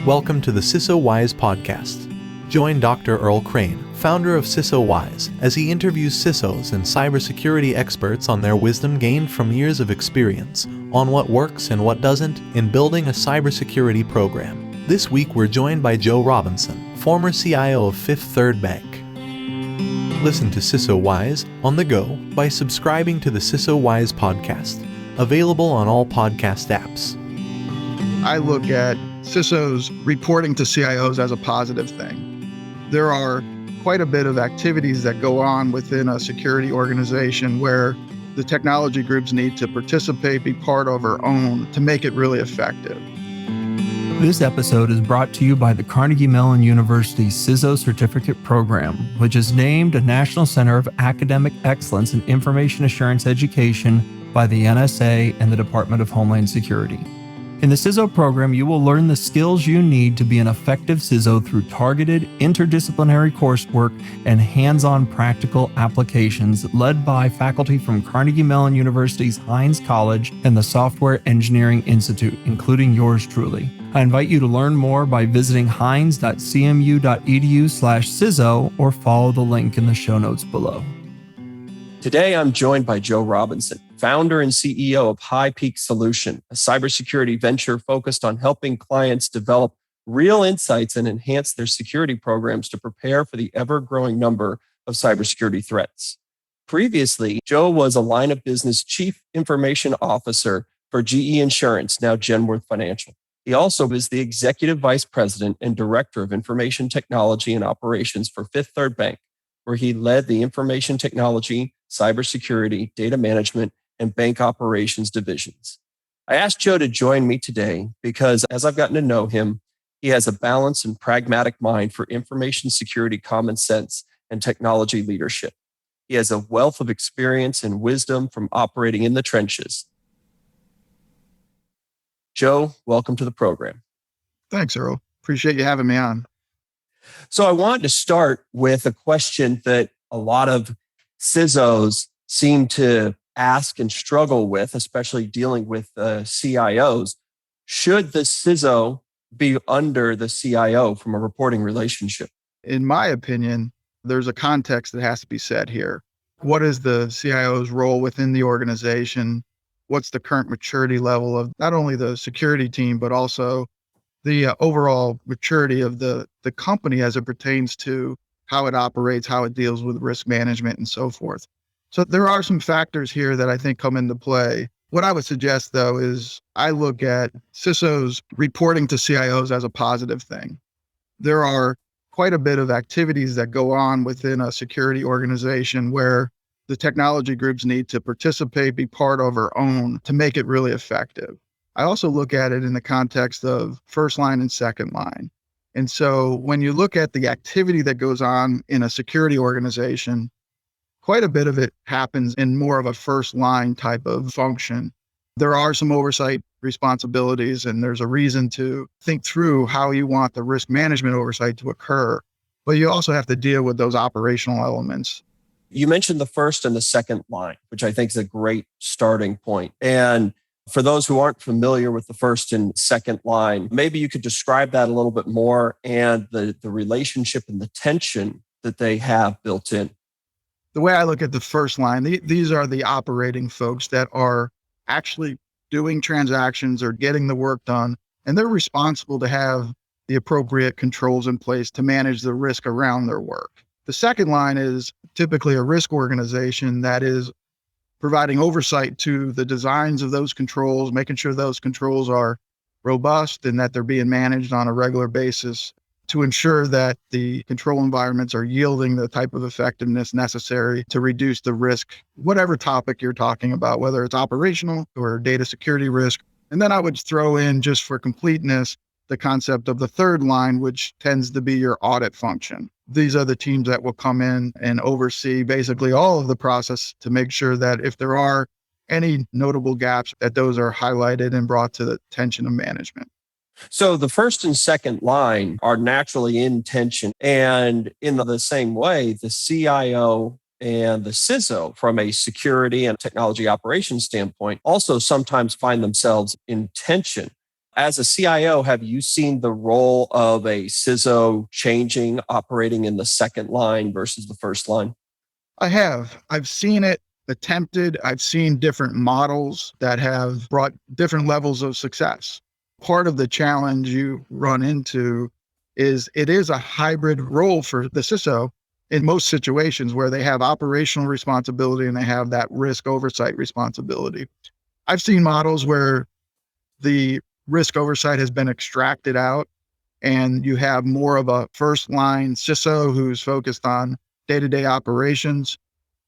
Welcome to the CISO Wise podcast. Join Dr. Earl Crane, founder of CISO Wise, as he interviews CISOs and cybersecurity experts on their wisdom gained from years of experience on what works and what doesn't in building a cybersecurity program. This week we're joined by Joe Robinson, former CIO of Fifth Third Bank. Listen to CISO Wise on the go by subscribing to the CISO Wise podcast, available on all podcast apps. I look at CISOs reporting to CIOs as a positive thing. There are quite a bit of activities that go on within a security organization where the technology groups need to participate, be part of, or own to make it really effective. This episode is brought to you by the Carnegie Mellon University CISO Certificate Program, which is named a National Center of Academic Excellence in Information Assurance Education by the NSA and the Department of Homeland Security. In the CISO program, you will learn the skills you need to be an effective CISO through targeted, interdisciplinary coursework and hands-on practical applications led by faculty from Carnegie Mellon University's Hines College and the Software Engineering Institute, including yours truly. I invite you to learn more by visiting hines.cmu.edu/CISO or follow the link in the show notes below. Today, I'm joined by Joe Robinson, founder and CEO of High Peak Solution, a cybersecurity venture focused on helping clients develop real insights and enhance their security programs to prepare for the ever-growing number of cybersecurity threats. Previously, Joe was a line of business chief information officer for GE Insurance, now Genworth Financial. He also is the executive vice president and director of information technology and operations for Fifth Third Bank, where he led the information technology, cybersecurity, data management, and bank operations divisions. I asked Joe to join me today because as I've gotten to know him, he has a balanced and pragmatic mind for information security, common sense, and technology leadership. He has a wealth of experience and wisdom from operating in the trenches. Joe, welcome to the program. Thanks, Earl. Appreciate you having me on. So I wanted to start with a question that a lot of CISOs seem to ask and struggle with, especially dealing with CIOs. Should the CISO be under the CIO from a reporting relationship? In my opinion, there's a context that has to be set here. What is the CIO's role within the organization? What's the current maturity level of not only the security team, but also the overall maturity of the company as it pertains to how it operates, how it deals with risk management, and so forth. So there are some factors here that I think come into play. What I would suggest, though, is I look at CISOs reporting to CIOs as a positive thing. There are quite a bit of activities that go on within a security organization where the technology groups need to participate, be part of, or own to make it really effective. I also look at it in the context of first line and second line. And so when you look at the activity that goes on in a security organization, quite a bit of it happens in more of a first line type of function. There are some oversight responsibilities, and there's a reason to think through how you want the risk management oversight to occur. But you also have to deal with those operational elements. You mentioned the first and the second line, which I think is a great starting point. And for those who aren't familiar with the first and second line, maybe you could describe that a little bit more and the relationship and the tension that they have built in. The way I look at the first line, these are the operating folks that are actually doing transactions or getting the work done, and they're responsible to have the appropriate controls in place to manage the risk around their work. The second line is typically a risk organization that is providing oversight to the designs of those controls, making sure those controls are robust and that they're being managed on a regular basis to ensure that the control environments are yielding the type of effectiveness necessary to reduce the risk, whatever topic you're talking about, whether it's operational or data security risk. And then I would throw in, just for completeness, the concept of the third line, which tends to be your audit function. These are the teams that will come in and oversee basically all of the process to make sure that if there are any notable gaps, that those are highlighted and brought to the attention of management. So the first and second line are naturally in tension. And in the same way, the CIO and the CISO, from a security and technology operations standpoint, also sometimes find themselves in tension. As a CIO, have you seen the role of a CISO changing, operating in the second line versus the first line? I have. I've seen it attempted. I've seen different models that have brought different levels of success. Part of the challenge you run into is it is a hybrid role for the CISO in most situations where they have operational responsibility and they have that risk oversight responsibility. I've seen models where the risk oversight has been extracted out and you have more of a first line CISO who's focused on day-to-day operations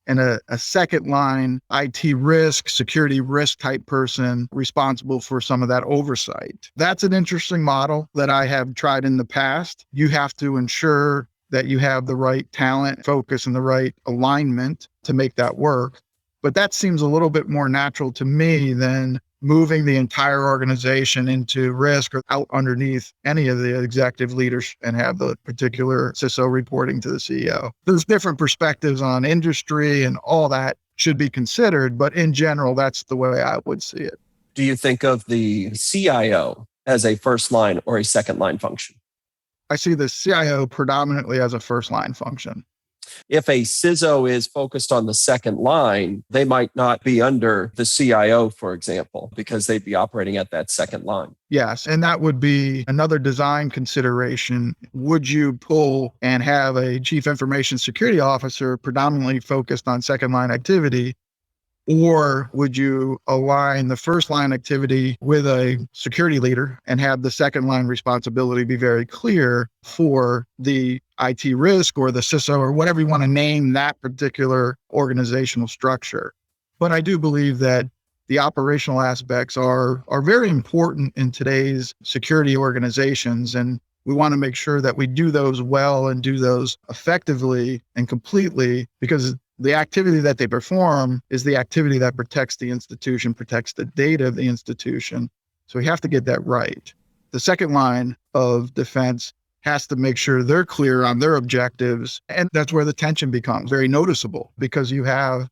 and a second line IT risk, security risk type person responsible for some of that oversight. That's an interesting model that I have tried in the past. You have to ensure that you have the right talent, focus, and the right alignment to make that work. But that seems a little bit more natural to me than moving the entire organization into risk or out underneath any of the executive leaders and have the particular CISO reporting to the CEO. There's different perspectives on industry and all that should be considered, but in general, that's the way I would see it. Do you think of the CIO as a first line or a second line function? I see the CIO predominantly as a first line function. If a CISO is focused on the second line, they might not be under the CIO, for example, because they'd be operating at that second line. Yes, and that would be another design consideration. Would you pull and have a chief information security officer predominantly focused on second line activity? Or would you align the first line activity with a security leader and have the second line responsibility be very clear for the IT risk or the CISO or whatever you want to name that particular organizational structure? But I do believe that the operational aspects are very important in today's security organizations. And we want to make sure that we do those well and do those effectively and completely, because the activity that they perform is the activity that protects the institution, protects the data of the institution. So we have to get that right. The second line of defense has to make sure they're clear on their objectives. And that's where the tension becomes very noticeable, because you have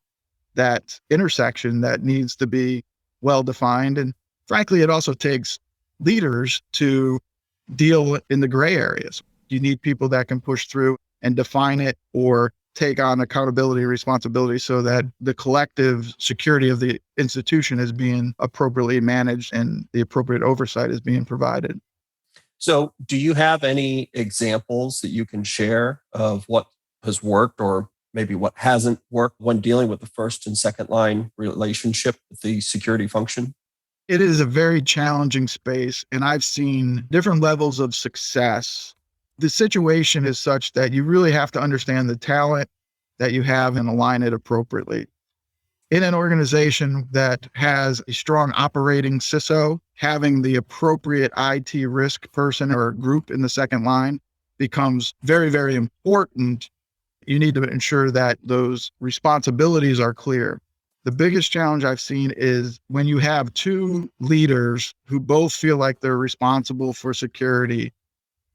that intersection that needs to be well defined. And frankly, it also takes leaders to deal in the gray areas. You need people that can push through and define it or take on accountability and responsibility so that the collective security of the institution is being appropriately managed and the appropriate oversight is being provided. So do you have any examples that you can share of what has worked or maybe what hasn't worked when dealing with the first and second line relationship with the security function? It is a very challenging space, and I've seen different levels of success. The situation is such that you really have to understand the talent that you have and align it appropriately. In an organization that has a strong operating CISO, having the appropriate IT risk person or group in the second line becomes very, very important. You need to ensure that those responsibilities are clear. The biggest challenge I've seen is when you have two leaders who both feel like they're responsible for security,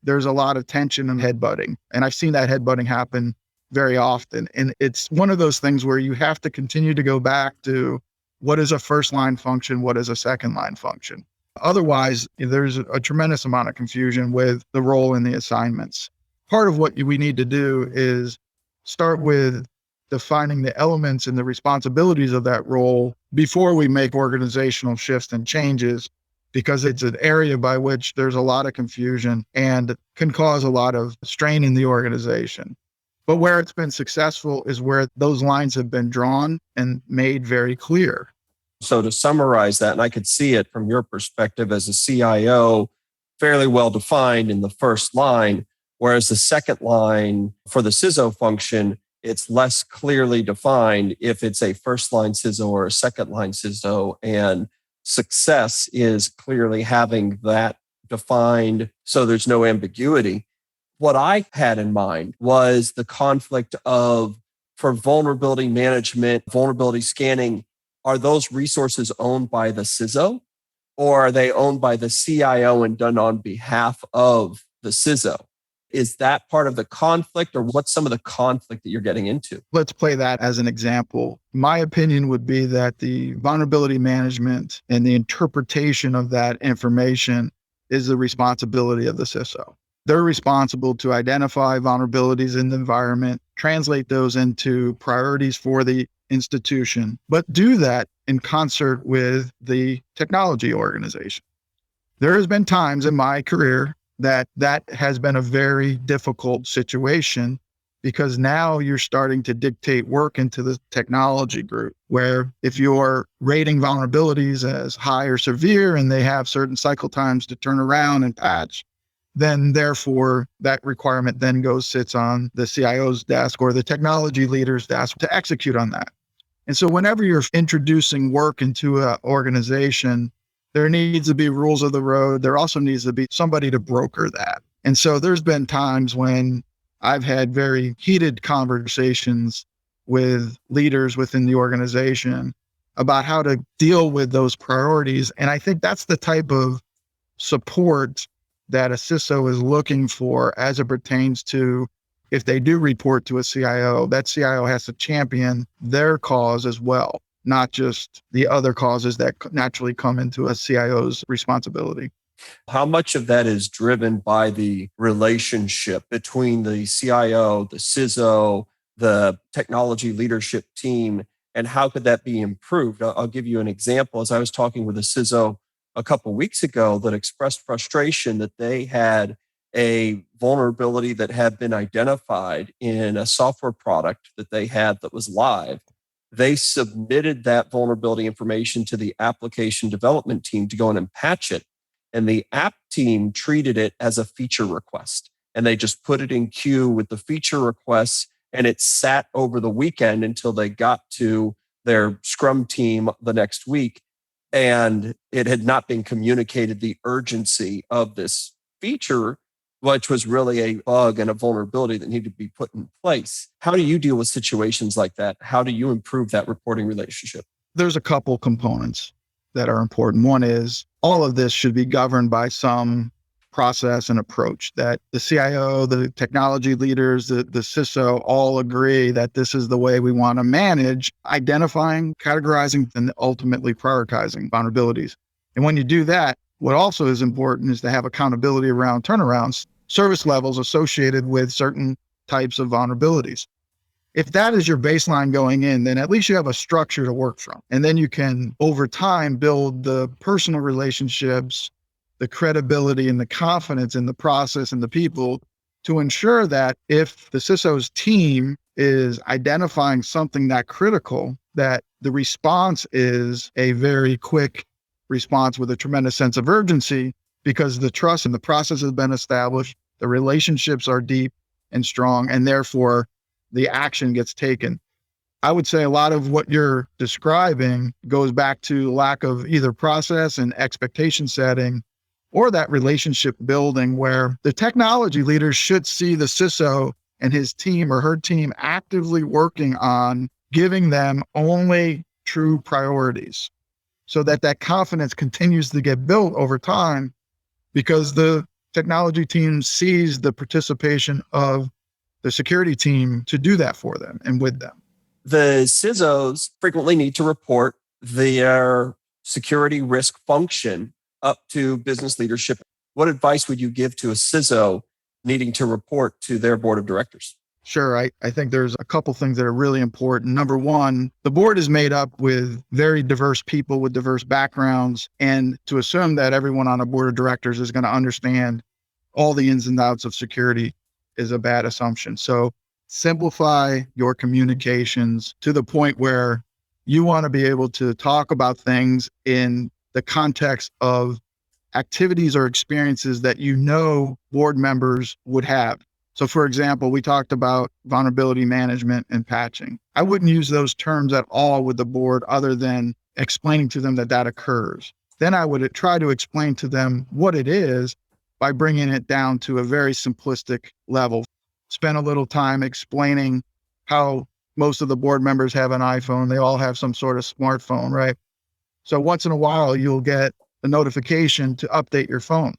there's a lot of tension and headbutting. And I've seen that headbutting happen very often. And it's one of those things where you have to continue to go back to what is a first line function, what is a second line function. Otherwise, there's a tremendous amount of confusion with the role and the assignments. Part of what we need to do is start with defining the elements and the responsibilities of that role before we make organizational shifts and changes, because it's an area by which there's a lot of confusion and can cause a lot of strain in the organization. But where it's been successful is where those lines have been drawn and made very clear. So to summarize that, and I could see it from your perspective as a CIO, fairly well defined in the first line, whereas the second line for the CISO function, it's less clearly defined if it's a first line CISO or a second line CISO, and success is clearly having that defined so there's no ambiguity. What I had in mind was the conflict of, for vulnerability management, vulnerability scanning, are those resources owned by the CISO or are they owned by the CIO and done on behalf of the CISO? Is that part of the conflict, or what's some of the conflict that you're getting into? Let's play that as an example. My opinion would be that the vulnerability management and the interpretation of that information is the responsibility of the CISO. They're responsible to identify vulnerabilities in the environment, translate those into priorities for the institution, but do that in concert with the technology organization. There has been times in my career that has been a very difficult situation, because now you're starting to dictate work into the technology group, where if you're rating vulnerabilities as high or severe and they have certain cycle times to turn around and patch, then therefore that requirement then sits on the CIO's desk or the technology leader's desk to execute on that. And so whenever you're introducing work into an organization, there needs to be rules of the road. There also needs to be somebody to broker that. And so there's been times when I've had very heated conversations with leaders within the organization about how to deal with those priorities. And I think that's the type of support that a CISO is looking for as it pertains to, if they do report to a CIO, that CIO has to champion their cause as well, not just the other causes that naturally come into a CIO's responsibility. How much of that is driven by the relationship between the CIO, the CISO, the technology leadership team, and how could that be improved? I'll give you an example. As I was talking with a CISO a couple of weeks ago that expressed frustration that they had a vulnerability that had been identified in a software product that they had that was live. They submitted that vulnerability information to the application development team to go in and patch it. And the app team treated it as a feature request. And they just put it in queue with the feature requests. And it sat over the weekend until they got to their Scrum team the next week. And it had not been communicated the urgency of this feature, which was really a bug and a vulnerability that needed to be put in place. How do you deal with situations like that? How do you improve that reporting relationship? There's a couple components that are important. One is all of this should be governed by some process and approach that the CIO, the technology leaders, the CISO all agree that this is the way we want to manage identifying, categorizing, and ultimately prioritizing vulnerabilities. And when you do that, what also is important is to have accountability around turnarounds, service levels associated with certain types of vulnerabilities. If that is your baseline going in, then at least you have a structure to work from. And then you can, over time, build the personal relationships, the credibility and the confidence in the process and the people to ensure that if the CISO's team is identifying something that critical, that the response is a very quick response with a tremendous sense of urgency, because the trust and the process has been established, the relationships are deep and strong, and therefore the action gets taken. I would say a lot of what you're describing goes back to lack of either process and expectation setting, or that relationship building where the technology leaders should see the CISO and his team or her team actively working on giving them only true priorities, so that that confidence continues to get built over time, because the technology team sees the participation of the security team to do that for them and with them. The CISOs frequently need to report their security risk function up to business leadership. What advice would you give to a CISO needing to report to their board of directors? Sure. I think there's a couple things that are really important. Number one, the board is made up with very diverse people with diverse backgrounds, and to assume that everyone on a board of directors is going to understand all the ins and outs of security is a bad assumption. So simplify your communications to the point where you want to be able to talk about things in the context of activities or experiences that you know board members would have. So for example, we talked about vulnerability management and patching. I wouldn't use those terms at all with the board other than explaining to them that that occurs. Then I would try to explain to them what it is by bringing it down to a very simplistic level. Spend a little time explaining how most of the board members have an iPhone. They all have some sort of smartphone, right? So once in a while, you'll get a notification to update your phone.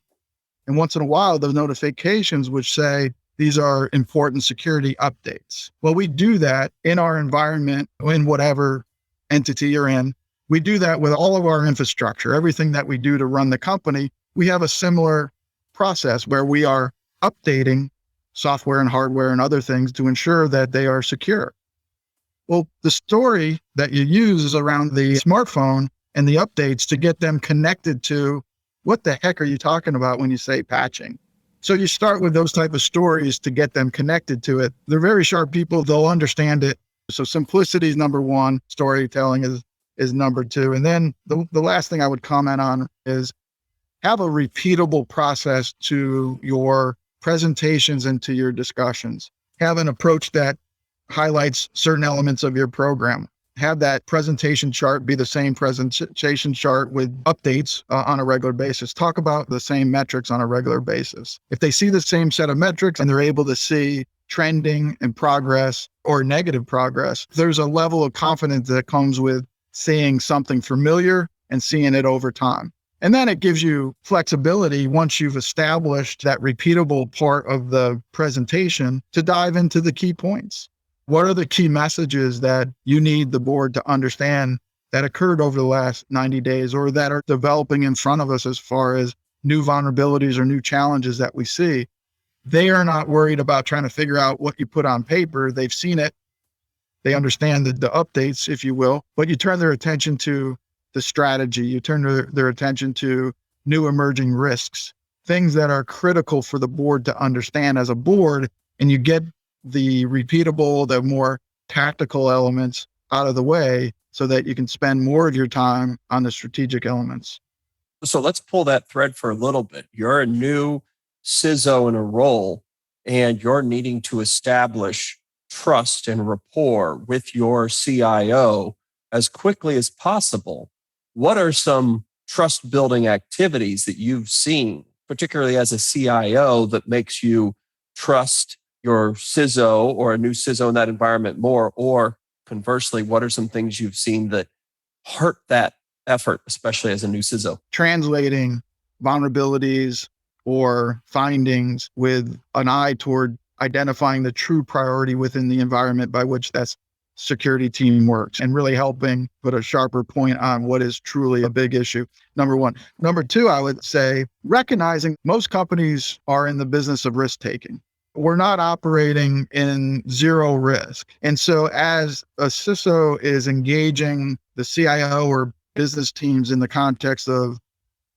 And once in a while, the notifications which say, These are important security updates. Well, we do that in our environment, in whatever entity you're in. We do that with all of our infrastructure, everything that we do to run the company. We have a similar process where we are updating software and hardware and other things to ensure that they are secure. Well, the story that you use is around the smartphone and the updates to get them connected to what the heck are you talking about when you say patching? So you start with those type of stories to get them connected to it. They're very sharp people. They'll understand it. So simplicity is number one. Storytelling is number two. And then the last thing I would comment on is have a repeatable process to your presentations and to your discussions. Have an approach that highlights certain elements of your program. Have that presentation chart be the same presentation chart with updates on a regular basis. Talk about the same metrics on a regular basis. If they see the same set of metrics and they're able to see trending and progress or negative progress, there's a level of confidence that comes with seeing something familiar and seeing it over time. And then it gives you flexibility once you've established that repeatable part of the presentation to dive into the key points. What are the key messages that you need the board to understand that occurred over the last 90 days or that are developing in front of us as far as new vulnerabilities or new challenges that we see? They are not worried about trying to figure out what you put on paper. They've seen it. They understand the updates, if you will, but you turn their attention to the strategy. You turn their attention to new emerging risks, things that are critical for the board to understand as a board, and you get the repeatable, the more tactical elements out of the way so that you can spend more of your time on the strategic elements. So let's pull that thread for a little bit. You're a new CISO in a role, and you're needing to establish trust and rapport with your CIO as quickly as possible. What are some trust building activities that you've seen, particularly as a CIO, that makes you trust your CISO or a new CISO in that environment more? Or conversely, what are some things you've seen that hurt that effort, especially as a new CISO? Translating vulnerabilities or findings with an eye toward identifying the true priority within the environment by which that security team works and really helping put a sharper point on what is truly a big issue. Number one. Number two, I would say recognizing most companies are in the business of risk taking. We're not operating in zero risk. And so as a CISO is engaging the CIO or business teams in the context of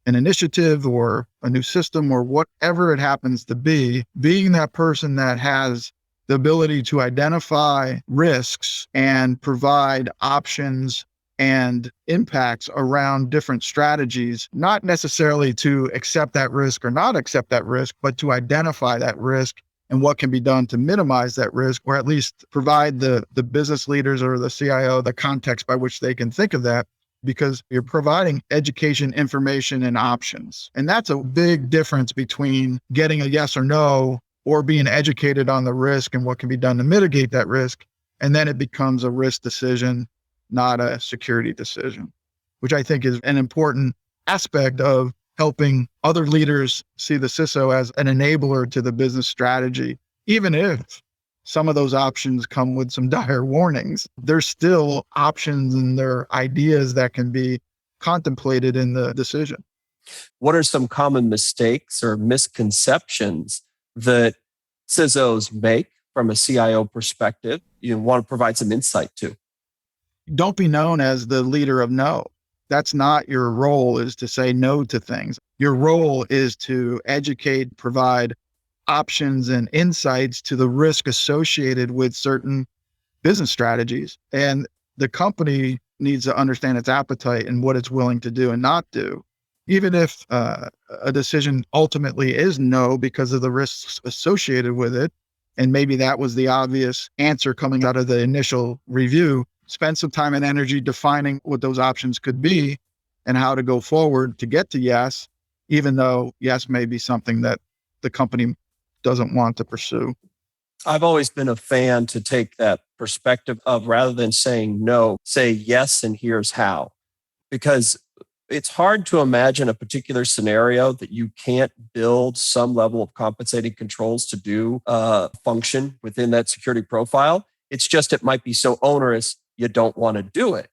an initiative or a new system or whatever it happens to be, being that person that has the ability to identify risks and provide options and impacts around different strategies, not necessarily to accept that risk or not accept that risk, but to identify that risk and what can be done to minimize that risk, or at least provide the business leaders or the CIO the context by which they can think of that, because you're providing education, information, and options. And that's a big difference between getting a yes or no or being educated on the risk and what can be done to mitigate that risk. And then it becomes a risk decision, not a security decision, which I think is an important aspect of helping other leaders see the CISO as an enabler to the business strategy. Even if some of those options come with some dire warnings, there's still options and there are ideas that can be contemplated in the decision. What are some common mistakes or misconceptions that CISOs make from a CIO perspective you want to provide some insight to? Don't be known as the leader of no. That's not your role, is to say no to things. Your role is to educate, provide options and insights to the risk associated with certain business strategies. And the company needs to understand its appetite and what it's willing to do and not do. Even if a decision ultimately is no because of the risks associated with it, and maybe that was the obvious answer coming out of the initial review, spend some time and energy defining what those options could be and how to go forward to get to yes, even though yes may be something that the company doesn't want to pursue. I've always been a fan to take that perspective of, rather than saying no, say yes, and here's how. Because It's hard to imagine a particular scenario that you can't build some level of compensating controls to do a function within that security profile. It's just, it might be so onerous, you don't want to do it.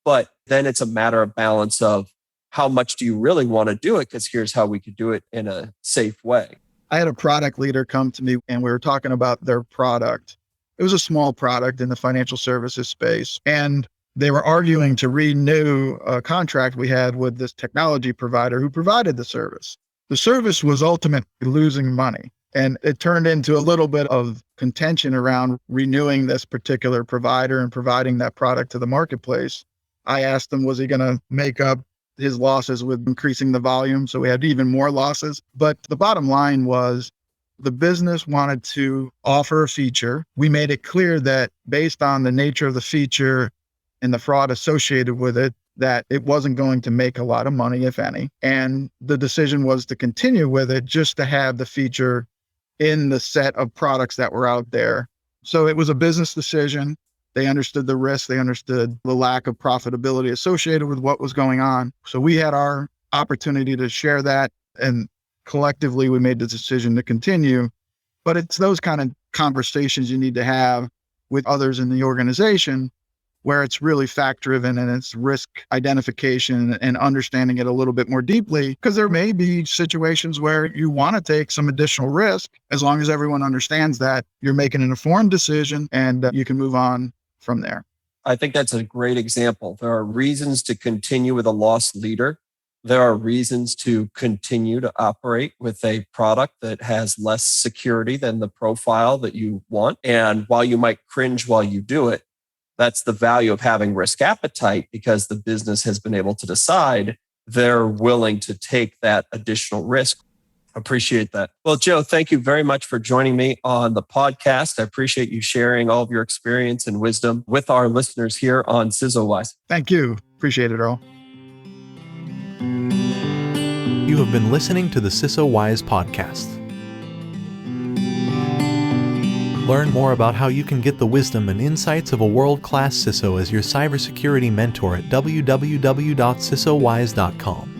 But then it's a matter of balance of how much do you really want to do it? Because here's how we could do it in a safe way. I had a product leader come to me and we were talking about their product. It was a small product in the financial services space. And they were arguing to renew a contract we had with this technology provider who provided the service. The service was ultimately losing money. And it turned into a little bit of contention around renewing this particular provider and providing that product to the marketplace. I asked him, was he going to make up his losses with increasing the volume? So we had even more losses. But the bottom line was the business wanted to offer a feature. We made it clear that based on the nature of the feature and the fraud associated with it, that it wasn't going to make a lot of money, if any. And the decision was to continue with it just to have the feature in the set of products that were out there. So it was a business decision. They understood the risk. They understood the lack of profitability associated with what was going on. So we had our opportunity to share that, and collectively we made the decision to continue. But it's those kind of conversations you need to have with others in the organization where it's really fact-driven and it's risk identification and understanding it a little bit more deeply, because there may be situations where you want to take some additional risk. As long as everyone understands that, you're making an informed decision and you can move on from there. I think that's a great example. There are reasons to continue with a lost leader. There are reasons to continue to operate with a product that has less security than the profile that you want. And while you might cringe while you do it, that's the value of having risk appetite, because the business has been able to decide they're willing to take that additional risk. Appreciate that. Well, Joe, thank you very much for joining me on the podcast. I appreciate you sharing all of your experience and wisdom with our listeners here on CISO Wise. Thank you. Appreciate it, Earl. You have been listening to the CISO Wise podcast. Learn more about how you can get the wisdom and insights of a world-class CISO as your cybersecurity mentor at www.cisowise.com.